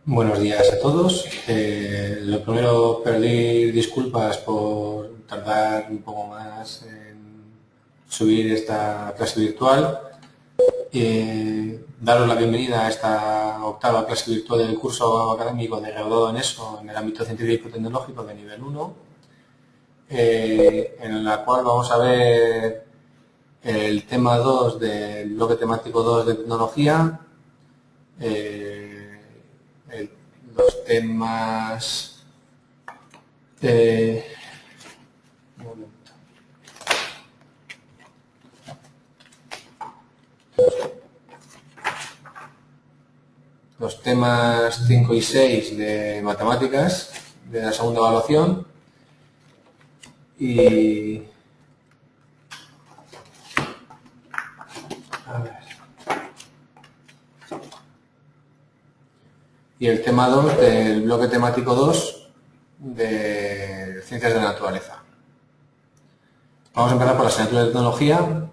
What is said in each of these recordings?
Buenos días a todos. Lo primero, pedir disculpas por tardar un poco más en subir esta clase virtual. Daros la bienvenida a esta octava clase virtual del curso académico de graduado en ESO en el ámbito científico-tecnológico de nivel 1, en la cual vamos a ver el tema 2 del bloque temático 2 de tecnología, eh, los temas de... un momento. Los temas 5 y 6 de matemáticas de la segunda evaluación y... a ver. Y el tema 2 del bloque temático 2 de Ciencias de la Naturaleza. Vamos a empezar por la asignatura de Tecnología,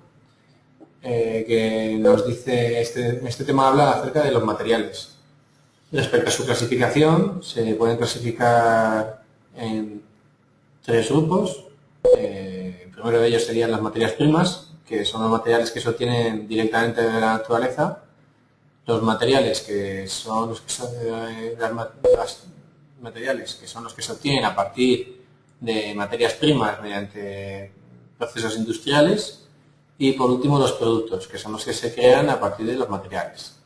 que nos dice, este tema habla acerca de los materiales. Respecto a su clasificación, se pueden clasificar en tres grupos. El primero de ellos serían las materias primas, que son los materiales que se obtienen directamente de la naturaleza. Los materiales que son los que materiales que son los que se obtienen a partir de materias primas mediante procesos industriales, y por último los productos, que son los que se crean a partir de los materiales.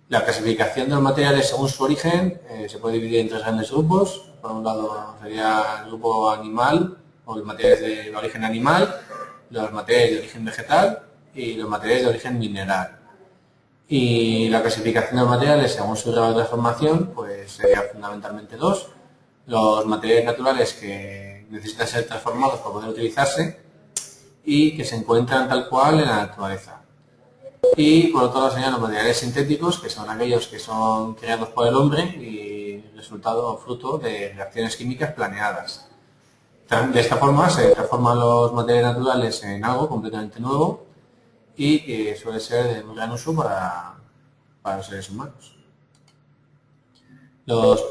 La clasificación de los materiales según su origen se puede dividir en tres grandes grupos. Por un lado sería el grupo animal, o los materiales de origen animal, los materiales de origen vegetal y los materiales de origen mineral. Y la clasificación de los materiales según su grado de transformación pues sería fundamentalmente dos: los materiales naturales que necesitan ser transformados para poder utilizarse y que se encuentran tal cual en la naturaleza. Y por otro lado serían los materiales sintéticos, que son aquellos que son creados por el hombre y resultado o fruto de reacciones químicas planeadas. De esta forma se transforman los materiales naturales en algo completamente nuevo y que suele ser de muy gran uso para los seres humanos. Las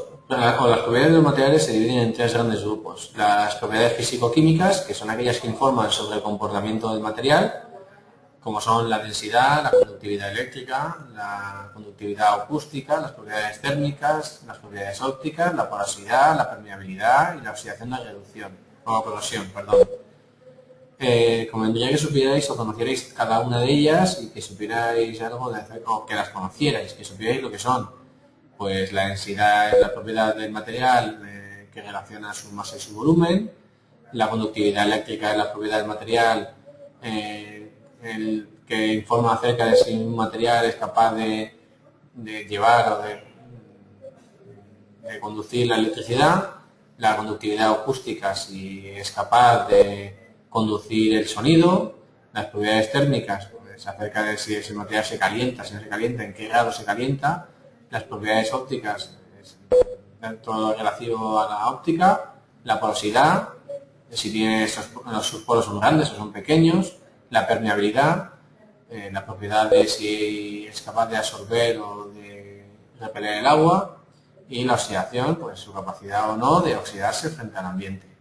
propiedades de los materiales se dividen en tres grandes grupos: las propiedades físico-químicas, que son aquellas que informan sobre el comportamiento del material, como son la densidad, la conductividad eléctrica, la conductividad acústica, las propiedades térmicas, las propiedades ópticas, la porosidad, la permeabilidad y la oxidación de reducción, o corrosión, perdón. Convendría que supierais o conocierais cada una de ellas y que supierais algo de hacer, o que las conocierais, que supierais lo que son. Pues la densidad es la propiedad del material que relaciona su masa y su volumen. La conductividad eléctrica es la propiedad del material que informa acerca de si un material es capaz de llevar o de conducir la electricidad. La conductividad acústica, si es capaz de conducir el sonido. Las propiedades térmicas, pues acerca de si ese material se calienta, si no se calienta, en qué grado se calienta. Las propiedades ópticas, todo lo relativo a la óptica. La porosidad, si tiene sus poros son grandes o son pequeños. La permeabilidad, la propiedad de si es capaz de absorber o de repeler el agua. Y la oxidación, pues su capacidad o no de oxidarse frente al ambiente.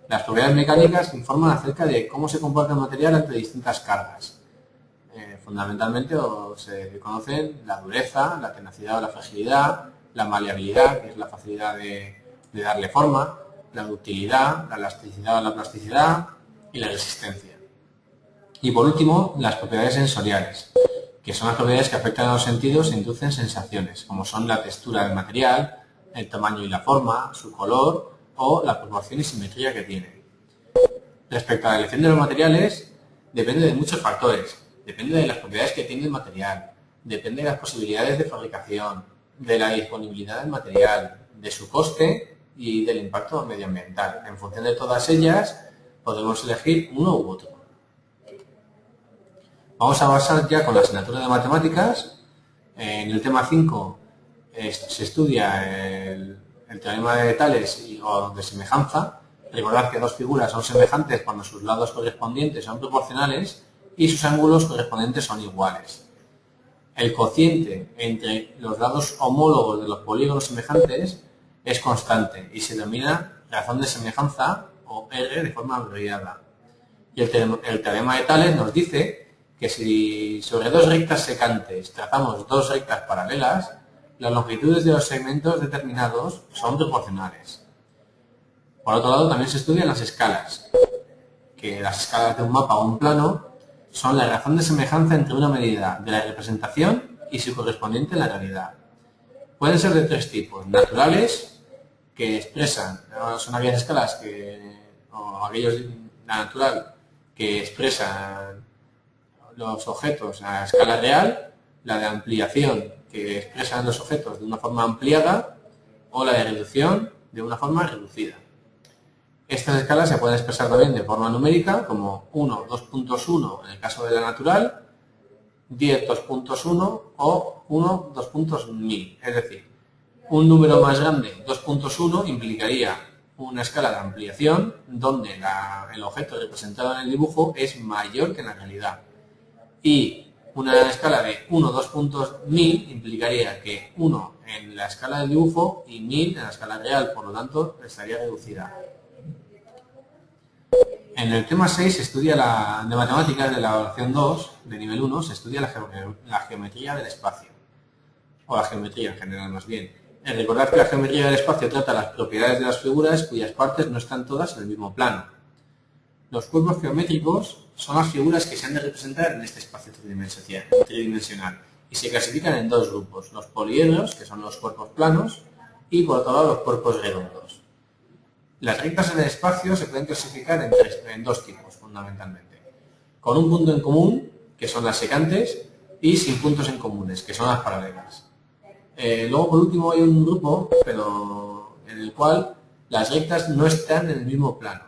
Las propiedades mecánicas informan acerca de cómo se comporta el material ante distintas cargas. Fundamentalmente se conocen la dureza, la tenacidad o la fragilidad, la maleabilidad, que es la facilidad de darle forma, la ductilidad, la elasticidad o la plasticidad y la resistencia. Y por último, las propiedades sensoriales, que son las propiedades que afectan a los sentidos e inducen sensaciones, como son la textura del material, el tamaño y la forma, su color o la proporción y simetría que tiene. Respecto a la elección de los materiales, depende de muchos factores. Depende de las propiedades que tiene el material, depende de las posibilidades de fabricación, de la disponibilidad del material, de su coste y del impacto medioambiental. En función de todas ellas, podemos elegir uno u otro. Vamos a pasar ya con la asignatura de matemáticas. En el tema 5 se estudia el teorema de Tales o de semejanza. Recordad que dos figuras son semejantes cuando sus lados correspondientes son proporcionales y sus ángulos correspondientes son iguales. el cociente entre los lados homólogos de los polígonos semejantes es constante y se denomina razón de semejanza o R de forma abreviada. Y el teorema de Tales nos dice que si sobre dos rectas secantes trazamos dos rectas paralelas, las longitudes de los segmentos determinados son proporcionales. Por otro lado, también se estudian las escalas, que las escalas de un mapa o un plano son la razón de semejanza entre una medida de la representación y su correspondiente en la realidad. Pueden ser de tres tipos: naturales, que expresan, son aquellas escalas o aquellos, la natural, que expresan los objetos a escala real, la de ampliación, que expresan los objetos de una forma ampliada, o la de reducción, de una forma reducida. Estas escalas se pueden expresar también de forma numérica, como 1, 2.1 en el caso de la natural, 10, 2.1 o 1, 2.1000. Es decir, un número más grande, 2.1, implicaría una escala de ampliación donde el objeto representado en el dibujo es mayor que en la realidad. Y una escala de 1, 2.1000 implicaría que 1 en la escala del dibujo y 1000 en la escala real, por lo tanto estaría reducida. En el tema 6 se estudia de matemáticas de la evaluación 2, de nivel 1, se estudia la geometría del espacio, o la geometría en general más bien. Recordad que la geometría del espacio trata las propiedades de las figuras cuyas partes no están todas en el mismo plano. Los cuerpos geométricos son las figuras que se han de representar en este espacio tridimensional y se clasifican en dos grupos: los poliedros, que son los cuerpos planos, y por otro lado los cuerpos redondos. Las rectas en el espacio se pueden clasificar en dos tipos, fundamentalmente: con un punto en común, que son las secantes, y sin puntos en comunes, que son las paralelas. Luego, por último, hay un grupo, pero en el cual las rectas no están en el mismo plano.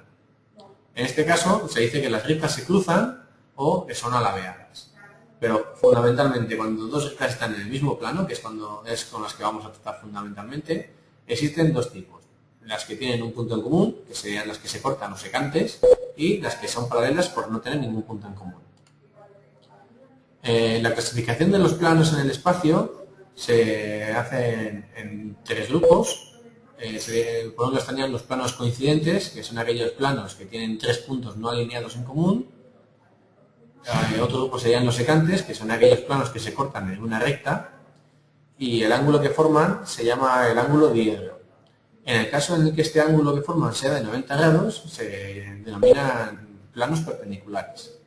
En este caso, se dice que las rectas se cruzan o que son alabeadas. Pero, fundamentalmente, cuando dos rectas están en el mismo plano, que es con las que vamos a tratar fundamentalmente, existen dos tipos: las que tienen un punto en común, que serían las que se cortan o secantes, y las que son paralelas por no tener ningún punto en común. La clasificación de los planos en el espacio se hace en tres grupos. Por un lado estarían los planos coincidentes, que son aquellos planos que tienen tres puntos no alineados en común. Otro grupo serían los secantes, que son aquellos planos que se cortan en una recta, y el ángulo que forman se llama el ángulo diedro. En el caso en el que este ángulo que forman sea de 90 grados, se denominan planos perpendiculares.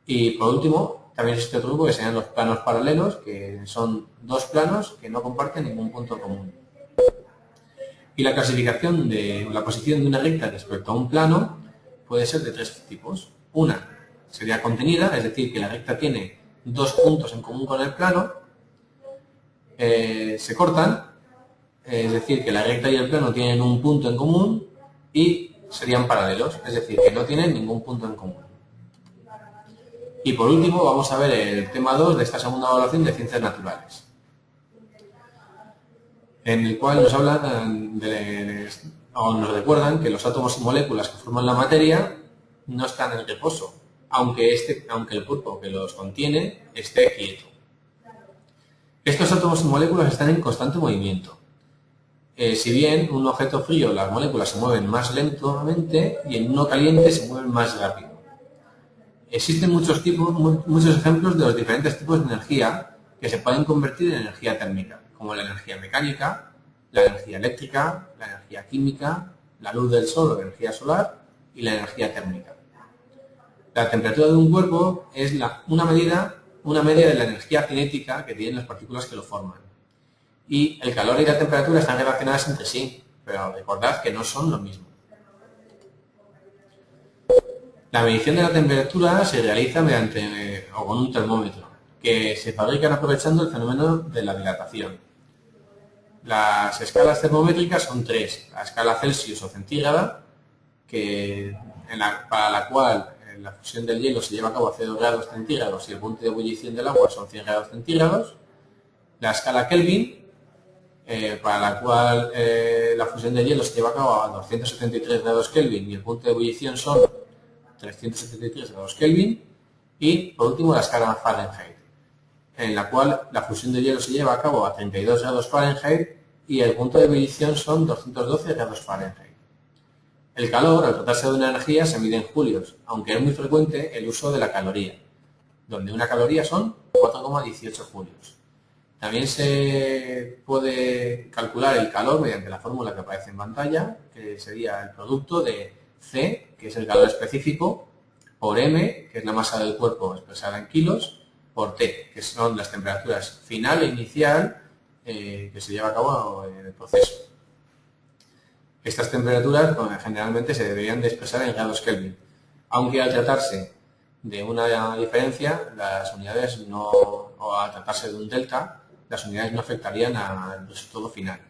Y por último, también existe otro grupo que serían los planos paralelos, que son dos planos que no comparten ningún punto común. Y la clasificación de la posición de una recta respecto a un plano puede ser de tres tipos. Una sería contenida, es decir, que la recta tiene dos puntos en común con el plano. Se cortan, es decir, que la recta y el plano tienen un punto en común, y serían paralelos, es decir, que no tienen ningún punto en común. Y por último vamos a ver el tema 2 de esta segunda evaluación de ciencias naturales, en el cual nos hablan o nos recuerdan que los átomos y moléculas que forman la materia no están en reposo, aunque el cuerpo que los contiene esté quieto. Estos átomos y moléculas están en constante movimiento. Si bien un objeto frío las moléculas se mueven más lentamente y en uno caliente se mueven más rápido. Existen muchos ejemplos de los diferentes tipos de energía que se pueden convertir en energía térmica, como la energía mecánica, la energía eléctrica, la energía química, la luz del sol o energía solar y la energía térmica. La temperatura de un cuerpo es una media de la energía cinética que tienen las partículas que lo forman. Y el calor y la temperatura están relacionadas entre sí, pero recordad que no son lo mismo. La medición de la temperatura se realiza o con un termómetro, que se fabrican aprovechando el fenómeno de la dilatación. Las escalas termométricas son tres: la escala Celsius o centígrada, para la cual la fusión del hielo se lleva a cabo a 0 grados centígrados y el punto de ebullición del agua son 100 grados centígrados; la escala Kelvin, para la cual la fusión del hielo se lleva a cabo a 273 grados Kelvin y el punto de ebullición son 373 grados Kelvin; y por último la escala Fahrenheit. en la cual la fusión de hielo se lleva a cabo a 32 grados Fahrenheit y el punto de ebullición son 212 grados Fahrenheit. El calor, al tratarse de una energía, se mide en julios, aunque es muy frecuente el uso de la caloría, donde una caloría son 4,18 julios. También se puede calcular el calor mediante la fórmula que aparece en pantalla, que sería el producto de C, que es el calor específico, por M, que es la masa del cuerpo expresada en kilos, por T, que son las temperaturas final e inicial que se lleva a cabo en el proceso. Estas temperaturas generalmente se deberían de expresar en grados Kelvin, aunque al tratarse de una diferencia, las unidades no, o al tratarse de un delta, las unidades no afectarían al resultado final.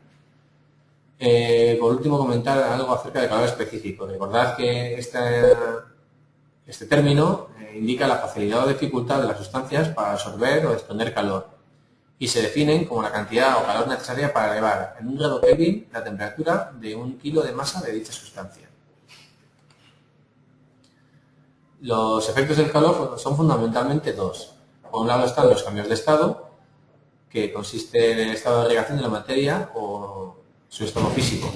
Por último, comentar algo acerca del calor específico. Recordad que este término indica la facilidad o dificultad de las sustancias para absorber o desprender calor y se definen como la cantidad o calor necesaria para elevar en 1 grado Kelvin la temperatura de 1 kilo de masa de dicha sustancia. Los efectos del calor son fundamentalmente dos. Por un lado están los cambios de estado, que consiste en el estado de agregación de la materia o su estado físico.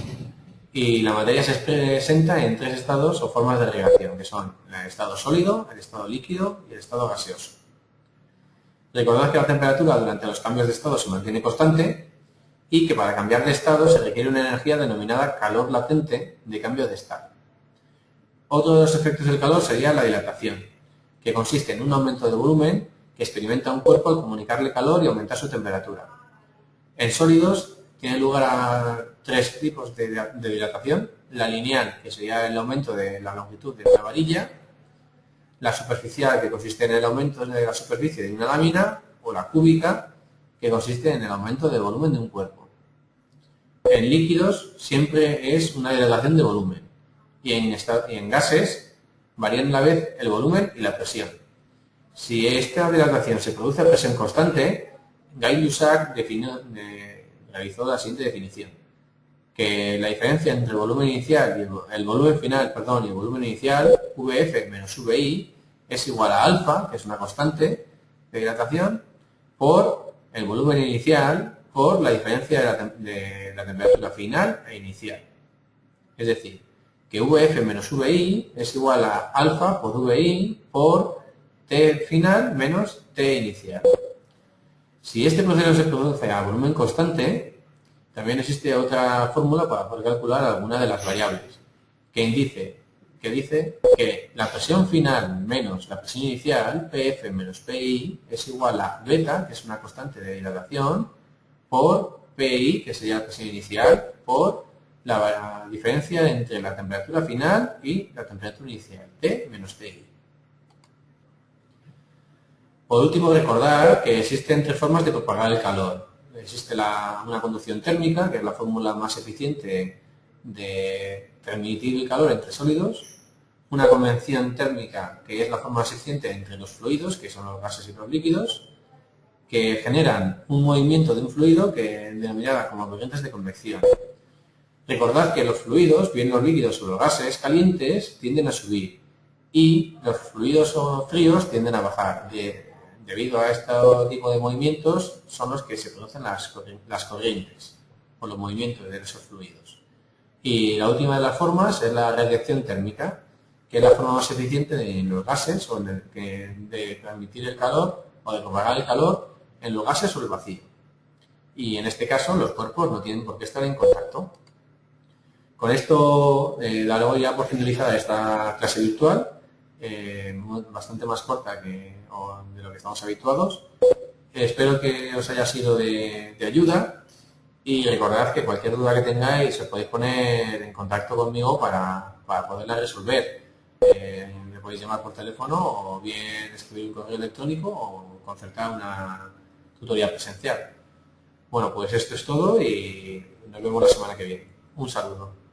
Y la materia se presenta en 3 estados o formas de agregación, que son el estado sólido, el estado líquido y el estado gaseoso. Recordad que la temperatura durante los cambios de estado se mantiene constante y que para cambiar de estado se requiere una energía denominada calor latente de cambio de estado. Otro de los efectos del calor sería la dilatación, que consiste en un aumento de volumen que experimenta un cuerpo al comunicarle calor y aumentar su temperatura. En sólidos tiene lugar a 3 tipos de dilatación: la lineal, que sería el aumento de la longitud de una varilla; la superficial, que consiste en el aumento de la superficie de una lámina; o la cúbica, que consiste en el aumento del volumen de un cuerpo. En líquidos siempre es una dilatación de volumen y en gases varían a la vez el volumen y la presión. Si esta dilatación se produce a presión constante, Gay-Lussac realizó la siguiente definición: que la diferencia entre el volumen inicial y el volumen final, y el volumen inicial, Vf menos Vi, es igual a alfa, que es una constante de dilatación, por el volumen inicial por la diferencia de la temperatura final e inicial. Es decir, que Vf menos Vi es igual a alfa por Vi por T final menos T inicial. Si este proceso se produce a volumen constante, también existe otra fórmula para poder calcular alguna de las variables, que dice que la presión final menos la presión inicial, Pf menos Pi, es igual a beta, que es una constante de dilatación, por Pi, que sería la presión inicial, por la diferencia entre la temperatura final y la temperatura inicial, T menos Ti. Por último, recordar que existen 3 formas de propagar el calor. Existe una conducción térmica, que es la fórmula más eficiente de transmitir el calor entre sólidos; una convección térmica, que es la forma más eficiente entre los fluidos, que son los gases y los líquidos, que generan un movimiento de un fluido que es denominada como corrientes de convección. Recordad que los fluidos, bien los líquidos o los gases calientes, tienden a subir y los fluidos o fríos tienden a bajar. Debido a este tipo de movimientos son los que se producen las corrientes o los movimientos de esos fluidos. Y la última de las formas es la radiación térmica, que es la forma más eficiente de los gases o de transmitir el calor o de propagar el calor en los gases o el vacío. Y en este caso los cuerpos no tienen por qué estar en contacto. Con esto daré ya por finalizada esta clase virtual, bastante más corta de lo que estamos habituados. Espero que os haya sido de ayuda y recordad que cualquier duda que tengáis os podéis poner en contacto conmigo para poderla resolver. Me podéis llamar por teléfono o bien escribir un correo electrónico o concertar una tutoría presencial. Bueno, pues esto es todo y nos vemos la semana que viene. Un saludo.